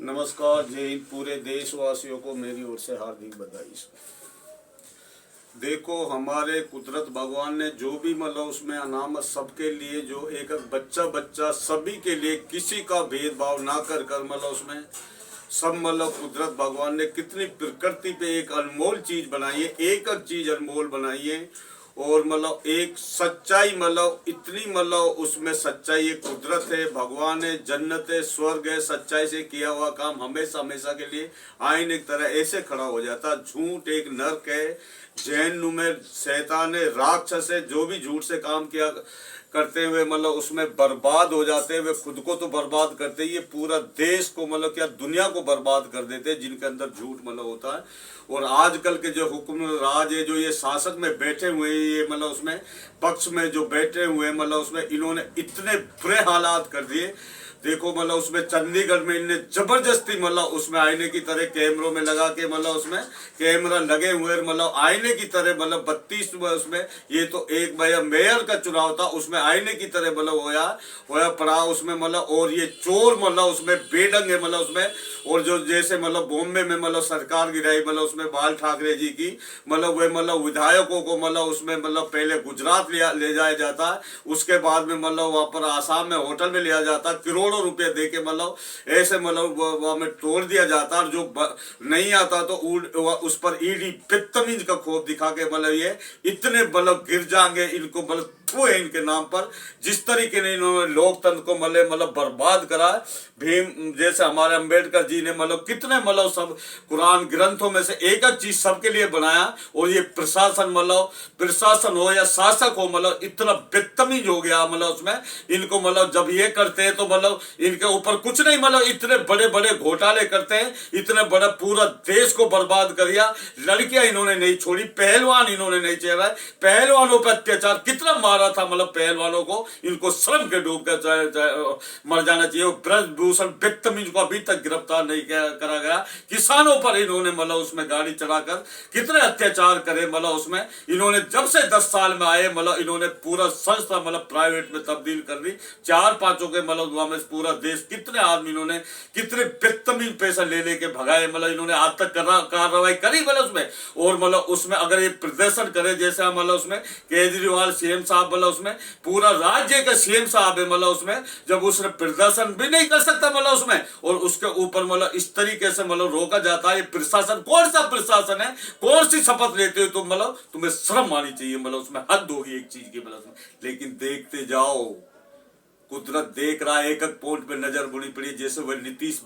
नमस्कार, जय हिंद। पूरे देशवासियों को मेरी ओर से हार्दिक बधाई। देखो, हमारे कुदरत भगवान ने जो भी मतलब उसमें अनामत सबके लिए जो एक बच्चा बच्चा सभी के लिए किसी का भेदभाव ना कर कर मतलब उसमें सब मतलब कुदरत भगवान ने कितनी प्रकृति पे एक अनमोल चीज बनाई है, एक चीज अनमोल बनाई है। और मतलब एक सच्चाई मतलब इतनी मतलब उसमें सच्चाई, एक कुदरत है, भगवान है, जन्नत है, स्वर्ग है। सच्चाई से किया हुआ काम हमेशा हमेशा के लिए आईने की तरह ऐसे खड़ा हो जाता। झूठ एक नर्क है, जहन्नुम में शैतान है, राक्षस है। जो भी झूठ से काम किया करते हुए मतलब उसमें बर्बाद हो जाते हैं। वे खुद को तो बर्बाद करते ही, ये पूरा देश को मतलब क्या दुनिया को बर्बाद कर देते हैं जिनके अंदर झूठ मतलब होता है। और आजकल के जो हुक्म राज है, जो ये शासक में बैठे हुए हैं, ये मतलब उसमें पक्ष में जो बैठे हुए हैं मतलब उसमें इन्होंने इतने बुरे हालात कर दिए। देखो मतलब उसमें चंडीगढ़ में इनने जबरदस्ती मतलब उसमें आईने की तरह कैमरों में लगा के मतलब उसमें कैमरा लगे हुए मतलब आईने की तरह मतलब 32 उसमें, ये तो एक भैया मेयर का चुनाव था, उसमें आईने की तरह मतलब होया पड़ा उसमें मतलब। और ये चोर मतलब उसमें बेढंग है मतलब उसमें। और जो जैसे मतलब बॉम्बे में मतलब सरकार गिराई मतलब उसमें बाल ठाकरे जी की मतलब वे मतलब विधायकों को मतलब उसमें मतलब पहले गुजरात ले जाया जाता है, उसके बाद में मतलब वहां पर आसाम में होटल में लिया जाता, करोड़ों रुपए दे के मतलब ऐसे मतलब वहां में तोड़ दिया जाता। और जो नहीं आता तो उस पर ईडी बदतमीज का खौफ दिखा के मतलब ये इतने मतलब गिर जाएंगे, इनको मतलब है इनके नाम पर। जिस तरीके ने इन्होंने लोकतंत्र को मतलब बर्बाद करा। भीम जैसे हमारे अंबेडकर जी ने मतलब कितने मतलब सब कुरान ग्रंथों में से एक चीज सबके लिए बनाया। और ये प्रशासन हो या शासक हो मतलब इतना बदतमीज हो गया मतलब उसमें। इनको मतलब जब ये करते हैं तो मतलब इनके ऊपर कुछ नहीं मतलब इतने बड़े बड़े घोटाले करते हैं, इतने बड़ा पूरा देश को बर्बाद कर दिया। लड़कियां इन्होंने नहीं छोड़ी, पहलवान इन्होंने नहीं छोड़ा। पहलवानों पर अत्याचार कितना मारा था मतलब पहलवानों को, इनको श्रम के डूब कर मर जाना चाहिए। ब्रजभूषण बदतमीज को अभी तक गिरफ्तार नहीं करा गया। किसानों पर इन्होंने मतलब उसमें गाड़ी चलाकर कितने अत्याचार करे मतलब उसमें। इन्होंने जब से 10 साल में आए मतलब इन्होंने पूरा संस्था मतलब प्राइवेट में तब्दील कर दी। 4-5 के मतलब में पूरा देश कितने आदमी इन्होंने कितने बदतमीज पैसा ले लेके भगाए मतलब इन्होंने आज तक कार्रवाई करी मतलब उसमें। और मतलब उसमें अगर ये प्रदर्शन करे जैसा मतलब उसमें केजरीवाल सीएम साहब मतलब उसमें पूरा राज्य का सीएम साहब है मतलब उसमें, जब उसने प्रदर्शन भी नहीं कर सकता मतलब उसमें और उसके ऊपर मतलब इस तरीके से मतलब रोका जाता है। प्रशासन कौन सा प्रशासन है, कौन सी शपथ लेते हो तुम मतलब, तुम्हें शर्म आनी चाहिए मतलब उसमें। हद होगी एक चीज की मतलब उसमें। लेकिन देखते जाओ, कुदरत देख रहा है, एक एक पॉइंट पे नजर बुनी पड़ी। जैसे वह नीतीश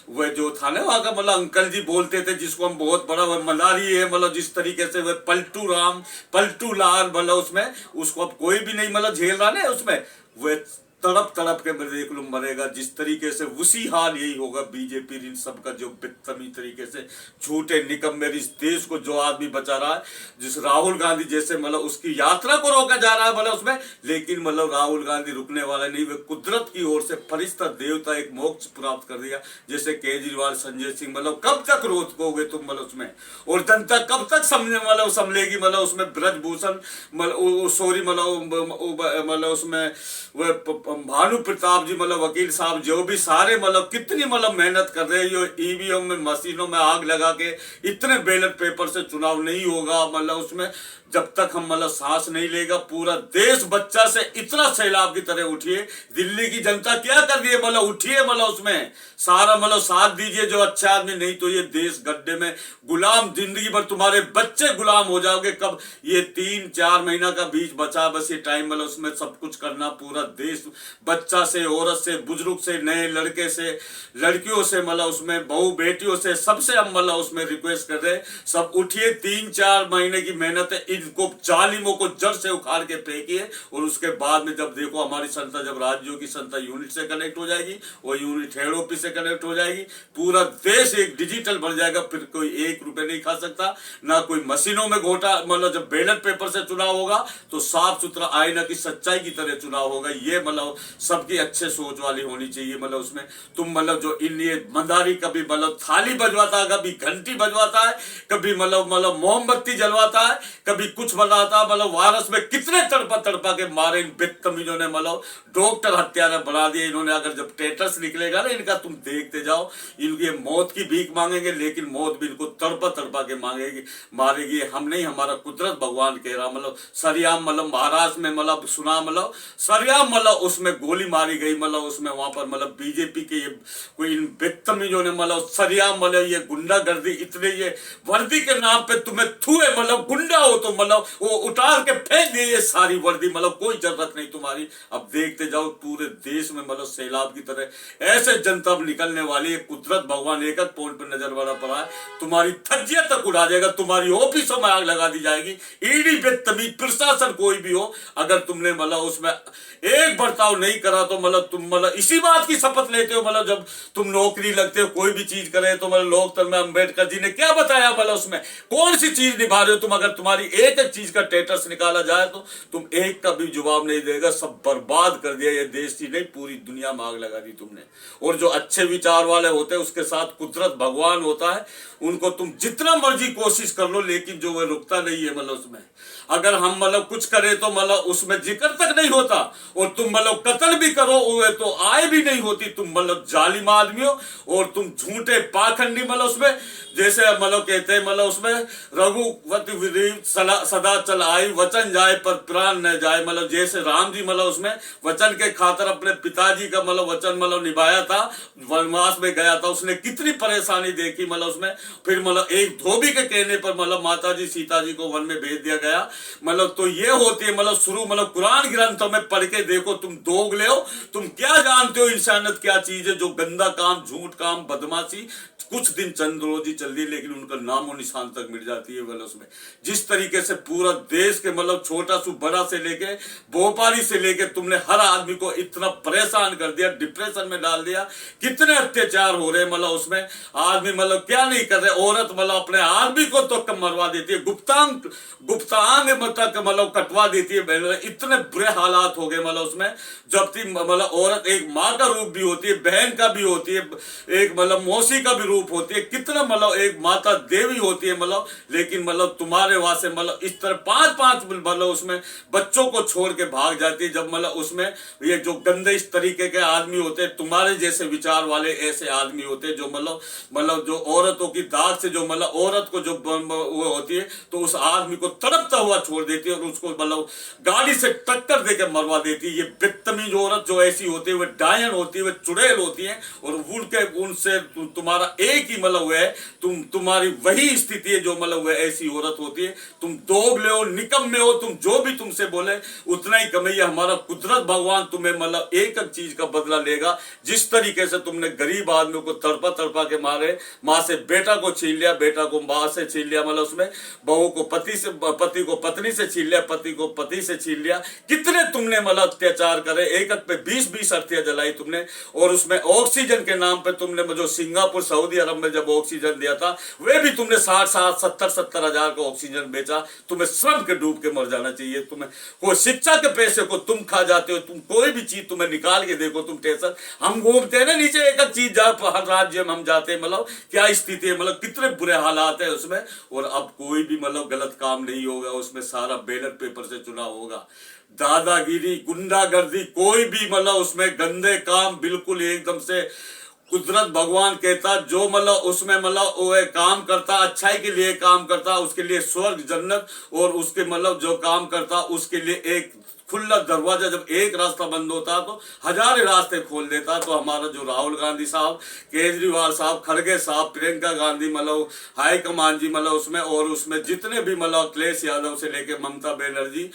वह जो था ना वहां का मतलब अंकल जी बोलते थे जिसको हम बहुत बड़ा वह मलारी है मतलब, जिस तरीके से वह पलटू लाल मतलब उसमें उसको अब कोई भी नहीं मतलब झेल रहा ना उसमें। वह तड़प तड़प के देख लो मरेगा जिस तरीके से। उसी हाल यही होगा बीजेपी इन सबका जो बदतमीज तरीके से झूठे निकम्मे इस देश को जो आदमी बचा रहा है। जिस राहुल गांधी जैसे मतलब उसकी यात्रा को रोका जा रहा है मतलब उसमें, लेकिन मतलब राहुल गांधी रुकने वाला नहीं। वे कुदरत की ओर से फरिश्ता देवता एक मोक्ष प्राप्त कर दिया। जैसे केजरीवाल संजय सिंह मतलब कब तक रोकोगे तुम मतलब उसमें, और जनता कब तक संभलेगी मतलब उसमें। ब्रजभूषण मतलब सॉरी मतलब उसमें वह भानु प्रताप जी मतलब वकील साहब जो भी सारे मतलब कितनी मतलब मेहनत कर रहे हैं। ईवीएम में मशीनों में आग लगा के इतने बैलेट पेपर से चुनाव नहीं होगा मतलब उसमें। जब तक हम मतलब सांस नहीं लेगा पूरा देश बच्चा से इतना सैलाब की तरह उठिए। दिल्ली की जनता क्या कर रही है मतलब, उठिए मतलब उसमें सारा मतलब साथ दीजिए जो अच्छा आदमी, नहीं तो ये देश गड्ढे में गुलाम जिंदगी भर तुम्हारे बच्चे गुलाम हो जाओगे। कब ये 3-4 महीना का बीच बचा बस ये टाइम मतलब उसमें सब कुछ करना। पूरा देश बच्चा से औरत से बुजुर्ग से नए लड़के से लड़कियों से मतलब उसमें बहू बेटियों से सबसे हम मतलब उसमें रिक्वेस्ट कर रहे हैं सब उठिए। 3-4 महीने की मेहनत है, इनको जालिमों को जड़ से उखाड़ के फेंकिए। और उसके बाद में जब देखो हमारी संस्था जब राज्यों की संस्था यूनिट से कनेक्ट हो जाएगी, वो यूनिट हेड ऑफिस से कनेक्ट हो जाएगी, पूरा देश एक डिजिटल बन जाएगा। फिर कोई 1 रुपए नहीं खा सकता, ना कोई मशीनों में घोटा मतलब जब बैलेट पेपर से चुनाव होगा तो साफ सुथरा आईना की सच्चाई की तरह चुनाव होगा। ये मतलब सबकी अच्छे सोच वाली होनी चाहिए मतलब उसमें। तुम मतलब जो इन ये मंदारी कभी मतलब थाली बजवाता है, कभी घंटी बजवाता है, कभी मतलब मोमबत्ती जलवाता है, कभी कुछ बनाता, मतलब वायरस में कितने तड़पा तड़पा के मारे इन बदतमीजों ने, मतलब डॉक्टर हत्यारा बना दिए इन्होंने। अगर जब टेटस निकलेगा ना इनका, तुम देखते जाओ, इनकी मौत की भीख मांगेंगे, लेकिन मौत भी इनको तड़पा तड़पा के मांगेगी, मारेगी। हम नहीं, हमारा कुदरत भगवान कह रहा, मतलब सरियाम, मतलब महाराष्ट्र में, मतलब सुना, मतलब सरियाम, मतलब उसमें गोली मारी गई, मतलब उसमें वहां पर, मतलब बीजेपी के ये कोई इन बदतमीजों ने, मतलब सरियाम, मतलब ये गुंडागर्दी, इतने ये वर्दी के नाम पे तुम्हें थूए, मतलब गुंडा हो तो, मतलब वो उतार के फेंक दिए ये सारी वर्दी, मतलब कोई जरूरत नहीं तुम्हारी। अब देखते जाओ पूरे देश में, मतलब सैलाब की तरह ऐसे जनता निकलने वाली है। कुदरत भगवान एक एक पॉइंट पर नजर बना पड़ा है, तुम्हारी थज्जिया तक उड़ा जाएगा, तुम्हारी ऑफिसों में आग लगा दी जाएगी। ईडी बदतमीज प्रशासन कोई भी हो, अगर तुमने मतलब उसमें एक बर्ताव नहीं करा तो मतलब तुम मतलब इसी बात की शपथ लेते हो, मतलब जब तुम नौकरी लगते हो कोई भी चीज करे तो, मतलब लोकतंत्र में अम्बेडकर जी ने क्या बताया, मतलब उसमें कौन सी चीज निभा रहे हो तुम। अगर तुम्हारी एक एक चीज का स्टेटस निकाला जाए तो तुम एक का भी जवाब नहीं देगा। सब बर्बाद कर दिया ये देश की नहीं, पूरी दुनिया में आग लगा दी तुमने। और जो अच्छे विचार वाले होते हैं उसके साथ कुदरत भगवान होता है, उनको तुम जितना मर्जी कोशिश कर लो, लेकिन जो वो रुकता नहीं है, मतलब उसमें अगर हम मतलब कुछ करें तो मतलब उसमें जिक्र तक नहीं होता, और तुम मतलब कत्ल भी करो तो आय भी नहीं होती। तुम मतलब जालिम आदमी हो और तुम झूठे पाखंडी, मतलब उसमें जैसे मतलब कहते हैं, मतलब उसमें रघुवत सदा चल आई, वचन जाए पर प्राण न जाए। मतलब जैसे राम जी मतलब उसमें वचन के खातर अपने पिताजी का मतलब वचन मतलब निभाया था, वनवास में गया था, उसने कितनी परेशानी देखी, मतलब उसमें फिर मतलब एक धोबी के कहने पर मतलब माता जी सीता जी को वन में भेज दिया गया। मतलब तो ये होती है, मतलब शुरू मतलब कुरान ग्रंथों में पढ़ के देखो, तुम दोगले हो, तुम क्या जानते हो इंसानियत क्या चीज है। जो गंदा काम, झूठ काम, बदमाशी कुछ दिन चंद रोजी चल रही, लेकिन उनका नामो निशान तक मिट जाती है। मतलब उसमें जिस तरीके से पूरा देश के मतलब छोटा से बड़ा से लेके व्यापारी से लेके तुमने हर आदमी को इतना परेशान कर दिया, डिप्रेशन में डाल दिया, कितने अत्याचार हो रहे हैं। मतलब उसमें आदमी मतलब क्या नहीं कर रहे, औरत मतलब अपने आदमी को तो कम मरवा देती है, गुप्तांग तक मतलब कटवा देती है। इतने बुरे हालात हो गए मतलब उसमें, जबकि मतलब औरत एक माँ का रूप भी होती है, बहन का भी होती है, एक मतलब मौसी का भी रूप होती है, कितना मतलब एक माता देवी होती है। मतलब लेकिन मतलब तुम्हारे वहां से मतलब इस तरह पांच मतलब उसमें बच्चों को छोड़ के भाग जाती है। जब मतलब उसमें ये जो गंदे इस तरीके के आदमी होते हैं, तुम्हारे जैसे विचार वाले ऐसे आदमी होते हैं जो मतलब जो औरतों की दाग से जो मतलब औरत को जो वो होती है तो उस आदमी को तड़पता हुआ छोड़ देती है और उसको मतलब गाड़ी से टक्कर देकर मरवा देती है। ये बदतमीज औरत जो ऐसी होती है वह डायन होती है, वह चुड़ैल होती है, और उनके उनसे तुम्हारा एक ही मतलब हुआ है, तुम्हारी वही स्थिति है जो मतलब वह ऐसी औरत होती है। तुम दोगले हो, निकम्मे हो, तुम जो भी तुमसे बोले उतना ही कम है। हमारा कुदरत भगवान तुम्हें मतलब एक एक चीज का बदला लेगा। जिस तरीके से तुमने गरीब आदमियों को तड़पा तड़पा के मारे, माँ से बेटा को छीन लिया, बेटा को माँ से छीन लिया, मतलब उसमें बहू को पति को पत्नी से छीन लिया, पति को पति से छीन लिया, कितने तुमने मतलब अत्याचार करे। एक पे 20-20 अर्थियां जलाई तुमने, और उसमें ऑक्सीजन के नाम पे तुमने जो सिंगापुर सऊदी अरब में जब ऑक्सीजन दिया था वे भी तुमने 60-70 हजार का ऑक्सीजन बेचा। तुम्हें श्रम के डूब के मर जाना चाहिए। तुम्हें कोई शिक्षा के पैसे को तुम खा जाते हो, तुम कोई भी चीज तुम्हें निकाल के देखो, तुम टेंशन, हम घूमते हैं ना नीचे एक एक चीज हर राज्य में हम जाते हैं, मतलब क्या स्थिति है, मतलब कितने बुरे हालात है उसमें। और अब कोई भी मतलब गलत काम नहीं होगा उसमें, सारा बैलेट पेपर से चुनाव होगा। दादागिरी, गुंडागर्दी, कोई भी मतलब उसमें गंदे काम बिल्कुल एकदम से कुदरत भगवान कहता जो मतलब उसमें मतलब वो काम करता, अच्छाई के लिए काम करता, उसके लिए स्वर्ग जन्नत, और उसके मतलब जो काम करता उसके लिए एक खुला दरवाजा। जब एक रास्ता बंद होता तो हजारों रास्ते खोल देता। तो हमारा जो राहुल गांधी साहब, केजरीवाल साहब, खड़गे साहब, प्रियंका गांधी, मतलब हाईकमान जी, मतलब उसमें और उसमें जितने भी मतलब अखिलेश यादव से लेके ममता बनर्जी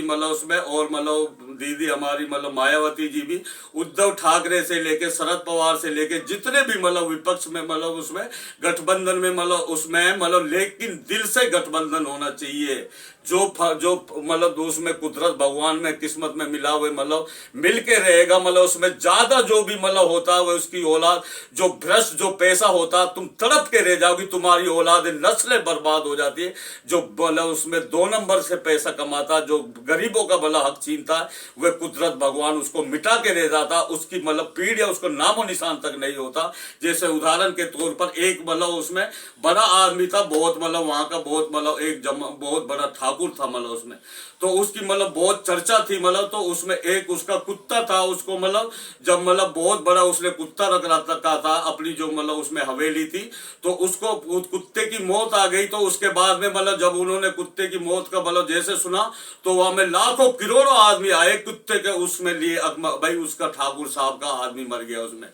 मतलब उसमें, और मतलब दीदी हमारी मतलब मायावती जी भी, उद्धव ठाकरे से लेके शरद पवार से लेके जितने भी मतलब विपक्ष में मतलब उसमें गठबंधन में मतलब उसमें मतलब, लेकिन दिल से गठबंधन होना चाहिए। जो मतलब उसमें कुदरत भगवान में किस्मत में मिला हुए मतलब मिल के रहेगा। मतलब उसमें ज्यादा जो भी मतलब होता है वो उसकी औलाद जो भ्रष्ट जो पैसा होता है, तुम तड़प के रह जाओगी, तुम्हारी औलाद नस्लें बर्बाद हो जाती है। जो मतलब उसमें 2 नंबर से पैसा कमाता, जो गरीबों का भला हक छीनता है, वह कुदरत भगवान उसको मिटा के रह जाता, उसकी मतलब पीढ़ियां लिया उसको नामो निशान तक नहीं होता। जैसे उदाहरण के तौर पर एक मतलब उसमें बड़ा आदमी था, बहुत मतलब वहां का बहुत मतलब एक बहुत बड़ा ठाकुर था मतलब उसमें, तो उसकी मतलब बहुत चर्चा थी मतलब। तो उसमें एक उसका कुत्ता था, उसको मतलब जब मतलब बहुत बड़ा उसने कुत्ता रख रखा था अपनी जो मतलब उसमें हवेली थी, तो उसको उस कुत्ते की मौत आ गई। तो उसके बाद में मतलब जब उन्होंने कुत्ते की मौत का मतलब जैसे सुना, तो वहां में लाखों करोड़ों आदमी आए कुत्ते के उसमें लिए, भाई उसका ठाकुर साहब का आदमी मर गया उसमें।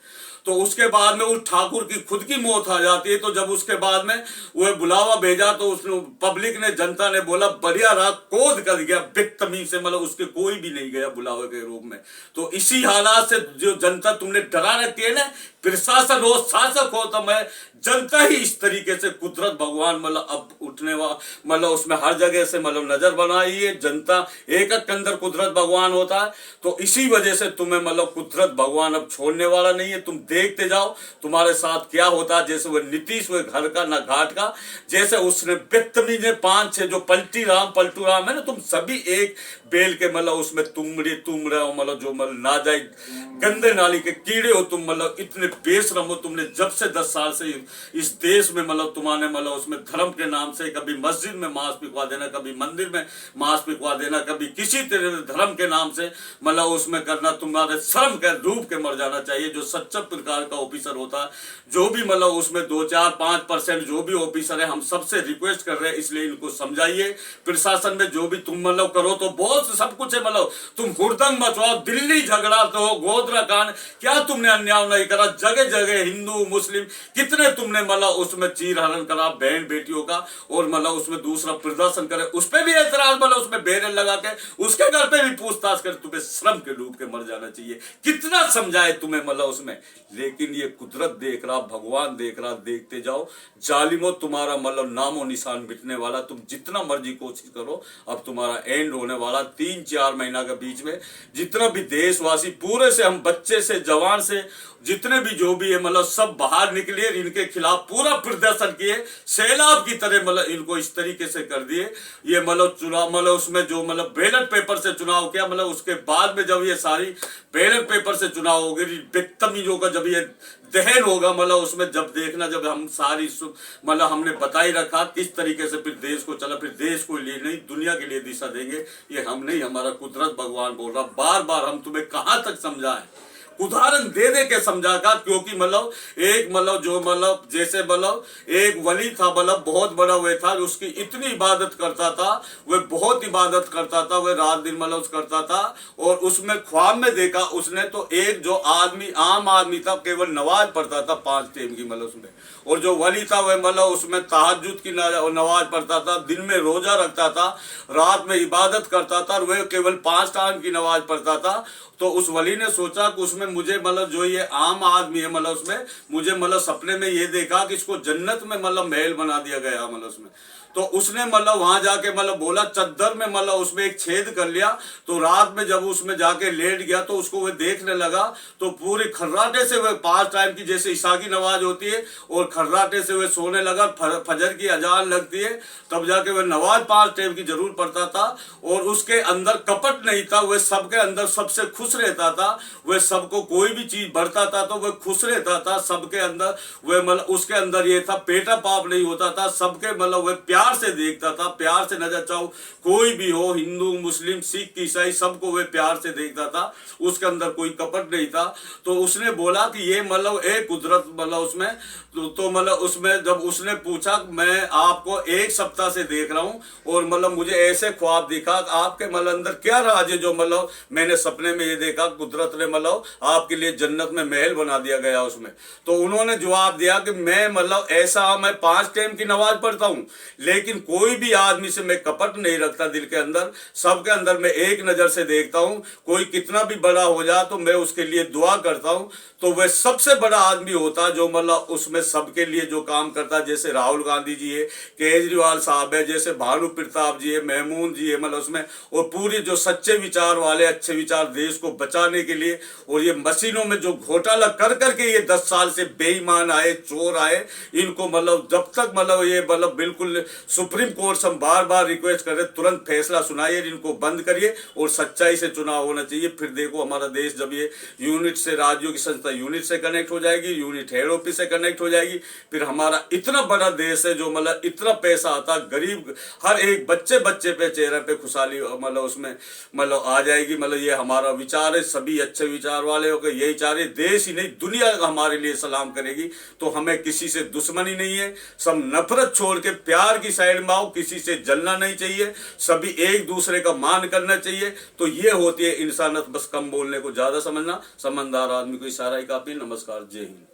तो उसके बाद में उस ठाकुर की खुद की मौत आ जाती है। तो जब उसके बाद में वह बुलावा भेजा, तो उसने पब्लिक ने, जनता ने बोला बढ़िया रहा, कोद कर गया बेतमीज से, मतलब उसके कोई भी नहीं गया बुलावे के रूप में। तो इसी हालात से जो जनता तुमने डरा रखी है ना, प्रशासन हो शासक हो, तो मैं जनता ही इस तरीके से कुदरत भगवान मतलब अब उठने वाला मतलब उसमें हर जगह से मतलब नजर बनाई है। जनता एक के अंदर कुदरत भगवान होता है, तो इसी वजह से तुम्हें मतलब कुदरत भगवान अब छोड़ने वाला नहीं है। तुम देखते जाओ तुम्हारे साथ क्या होता है। जैसे वह नीतीश हुए घर का ना घाट का, जैसे उसने बेतमीज ने 5-6 जो पलटू राम है ना, तुम सभी एक बेल के मतलब उसमें तुम रहे हो मतलब जो मतलब नाजायज गंदे नाली के कीड़े हो तुम, मतलब इतने बेशरम हो। तुमने जब से 10 साल से इस देश में मतलब तुम्हारे मतलब उसमें धर्म के नाम से कभी मस्जिद में मांस पिकवा देना, कभी मंदिर में मांस पिकवा देना, कभी किसी तरह धर्म के नाम से मतलब उसमें करना, तुम्हारे शर्म के डूब के मर जाना चाहिए। जो सच्चा प्रकार का ऑफिसर होता है, जो भी मतलब उसमें 2-4-5% जो भी ऑफिसर है, हम सबसे रिक्वेस्ट कर रहे हैं, इसलिए इनको समझाइए। प्रशासन में जो भी तुम मतलब करो तो बहुत सब कुछ है, मतलब तुम हुड़दंग मचवाओ, दिल्ली झगड़ा तो गोधरा कांड, क्या तुमने अन्याय नहीं करा? जगह जगह हिंदू मुस्लिम कितने तुमने मतलब उसमें चीर हरण करा बहन बेटियों का, और मतलब उसमें दूसरा प्रदर्शन करे, उस पर भी एतराज मतलब उसमें बैनर लगा के उसके घर पे भी पूछताछ करे। तुम्हें श्रम के डूब के मर जाना चाहिए। कितना समझाए तुम्हें मतलब उसमें, लेकिन ये कुदरत देख रहा, भगवान देख रहा। देखते जाओ जालिमो, तुम्हारा मतलब नामो निशान मिटने वाला। तुम जितना मर्जी कोशिश करो, अब तुम्हारा एंड होने वाला। 3-4 महीना के बीच में जितना भी देशवासी पूरे से, हम बच्चे से जवान से जितने भी जो भी है मतलब सब बाहर निकले, इनके खिलाफ पूरा प्रदर्शन किए, सैलाब की तरह मतलब इनको इस तरीके से कर दिए। ये मतलब चुनाव मतलब उसमें जो मतलब बैलेट पेपर से चुनाव किया, मतलब उसके बाद में जब ये सारी बैलेट पेपर से चुनाव होगी, बेतमीजों का जब ये दहन होगा मतलब उसमें, जब देखना, जब हम सारी मतलब हमने बता ही रखा किस तरीके से फिर देश को चला, फिर देश को लिए नहीं दुनिया के लिए दिशा देंगे। ये हम नहीं, हमारा कुदरत भगवान बोल रहा। बार बार हम तुम्हें कहां तक समझाएं, उदाहरण दे दे के समझाकर, क्योंकि मतलब एक मतलब जो मतलब जैसे मतलब एक वली था, मतलब बहुत बड़ा वह था, उसकी इतनी इबादत करता था, वह बहुत इबादत करता था, वह रात दिन मतलब करता था। और उसमें ख्वाब में देखा उसने, तो एक जो आदमी आम आदमी था, केवल नमाज पढ़ता था 5 टाइम की मतलब उसमें, और जो वली था वह मतलब उसमें तहज्जुद की नमाज पढ़ता था, दिन में रोजा रखता था, रात में इबादत करता था, और वह केवल 5 टाइम की नमाज पढ़ता था। तो उस वली ने सोचा कि उसमें मुझे मतलब जो ये आम आदमी है मतलब उसमें मुझे मतलब सपने में ये देखा कि इसको जन्नत में मतलब महल बना दिया गया मतलब उसमें। तो उसने मतलब वहां जाके मतलब बोला, चद्दर में मतलब उसमें एक छेद कर लिया। तो रात में जब उसमें जाके लेट गया, तो उसको वह देखने लगा, तो पूरे खर्राटे से वह 5 टाइम की जैसे ईशा की नमाज होती है, और खर्राटे से वह सोने लगा। फजर की अजान लगती है, तब जाके वह नमाज 5 टाइम की जरूर पढ़ता था। और उसके अंदर कपट नहीं था, वह सबके अंदर सबसे खुश रहता था। वह सबको कोई भी चीज बढ़ता था तो वह खुश रहता था सबके अंदर। वह मतलब उसके अंदर ये था, पेटा पाप नहीं होता था, सबके मतलब वह प्यार से देखता था, प्यार से नजर, चाहो कोई भी हो, हिंदू मुस्लिम सिख ईसाई, सबको वह प्यार से देखता था। उसके अंदर कोई कपट नहीं था। तो उसने बोला कि ये मतलब एक कुदरत मतलब उसमें, तो मतलब उसमें जब उसने पूछा, मैं आपको 1 सप्ताह से देख रहा हूं, और मतलब मुझे ऐसे ख्वाब दिखा, आपके मतलब अंदर क्या राज है जो मतलब मैंने सपने में ये देखा, कुदरत ने मतलब आपके लिए जन्नत में महल बना दिया गया उसमें। तो उन्होंने जवाब दिया कि मैं मतलब ऐसा, मैं 5 टाइम की नमाज पढ़ता हूं, लेकिन कोई भी आदमी से मैं कपट नहीं रखता दिल के अंदर, सबके अंदर मैं एक नजर से देखता हूं। कोई कितना भी बड़ा हो जाए तो मैं उसके लिए दुआ करता हूं। तो वह सबसे बड़ा आदमी होता जो मतलब उसमें सबके लिए जो काम करता, जैसे राहुल गांधी जी है, केजरीवाल साहब है, जैसे भानु प्रताप जी है, महमूद जी है मतलब उसमें, और पूरे जो सच्चे विचार वाले, अच्छे विचार देश को बचाने के लिए। और ये मशीनों में जो घोटाला कर करके ये 10 साल से बेईमान आए, चोर आए, इनको मतलब जब तक मतलब ये मतलब बिल्कुल सुप्रीम कोर्ट से हम बार बार रिक्वेस्ट कर रहे हैं, तुरंत फैसला सुनाइए, इनको बंद करिए और सच्चाई से चुनाव होना चाहिए। फिर देखो हमारा देश जब ये यूनिट से, राज्यों की संस्था यूनिट से कनेक्ट हो जाएगी, यूनिट हेड ऑफिस से कनेक्ट हो जाएगी, फिर हमारा इतना बड़ा देश है जो मतलब इतना पैसा आता, गरीब हर एक बच्चे बच्चे पे चेहरे पे खुशहाली मतलब उसमें मतलब आ जाएगी। मतलब ये हमारा विचार है, सभी अच्छे विचार वाले हो गए यही चाह रहे, देश ही नहीं दुनिया हमारे लिए सलाम करेगी। तो हमें किसी से दुश्मनी नहीं है, सब नफरत छोड़ के प्यार की साइड में आओ, किसी से जलना नहीं चाहिए, सभी एक दूसरे का मान करना चाहिए। तो ये होती है इंसानियत, बस कम बोलने को ज्यादा समझना, समझदार आदमी को इशारा ही काफी। नमस्कार, जय हिंद।